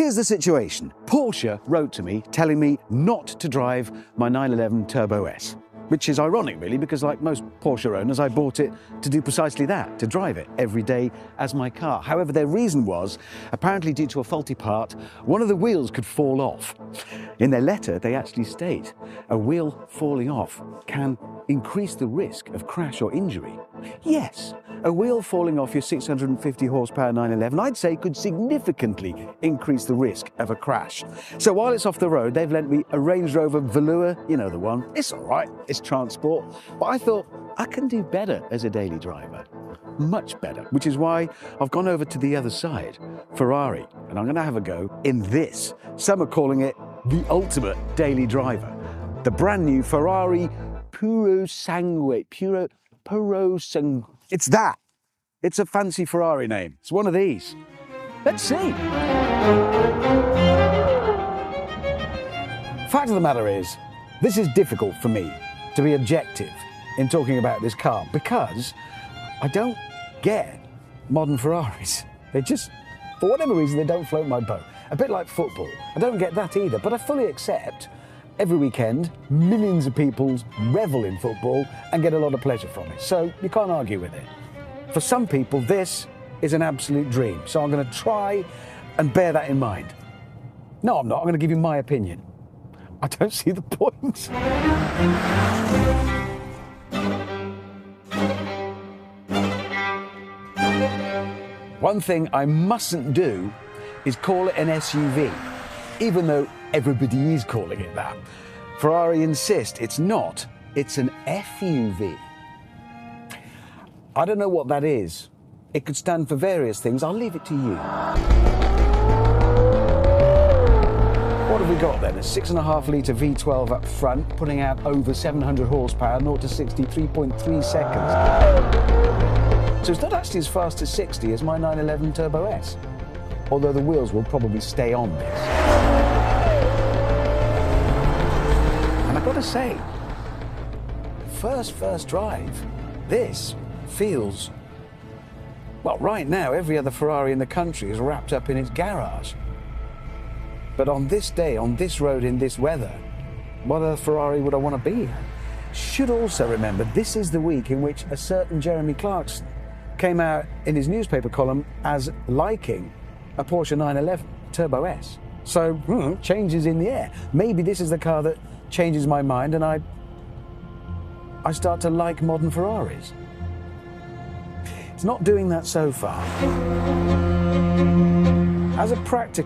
Here's the situation. Porsche wrote to me telling me not to drive my 911 Turbo S, which is ironic really, because like most Porsche owners, I bought it to do precisely that, to drive it every day as my car. However, their reason was, apparently due to a faulty part, one of the wheels could fall off. In their letter, they actually state, a wheel falling off can increase the risk of crash or injury. Yes, a wheel falling off your 650 horsepower 911, I'd say could significantly increase the risk of a crash. So while it's off the road, they've lent me a Range Rover Velour, you know the one. It's all right, it's transport, but I thought I can do better as a daily driver. Much better, which is why I've gone over to the other side, Ferrari, and I'm going to have a go in this. Some are calling it the ultimate daily driver. The brand new Ferrari Purosangue. It's that. It's a fancy Ferrari name. It's one of these. Let's see. Fact of the matter is, this is difficult for me to be objective in talking about this car because I don't get modern Ferraris. They just, for whatever reason, they don't float my boat. A bit like football. I don't get that either, but I fully accept every weekend millions of people revel in football and get a lot of pleasure from it. So you can't argue with it. For some people, this is an absolute dream. So I'm going to try and bear that in mind. No, I'm not. I'm going to give you my opinion. I don't see the point. One thing I mustn't do is call it an SUV, even though everybody is calling it that. Ferrari insist it's not, it's an FUV. I don't know what that is. It could stand for various things. I'll leave it to you. What have we got then? A 6.5 litre V12 up front, putting out over 700 horsepower, 0 to 60, 3.3 seconds. So it's not actually as fast as 60 as my 911 Turbo S, although the wheels will probably stay on this. And I've got to say, first drive, this feels, well, right now, every other Ferrari in the country is wrapped up in its garage. But on this day, on this road, in this weather, what other Ferrari would I want to be? Should also remember, this is the week in which a certain Jeremy Clarkson came out in his newspaper column as liking a Porsche 911 Turbo S. So, changes in the air. Maybe this is the car that changes my mind and I start to like modern Ferraris. It's not doing that so far. As a practical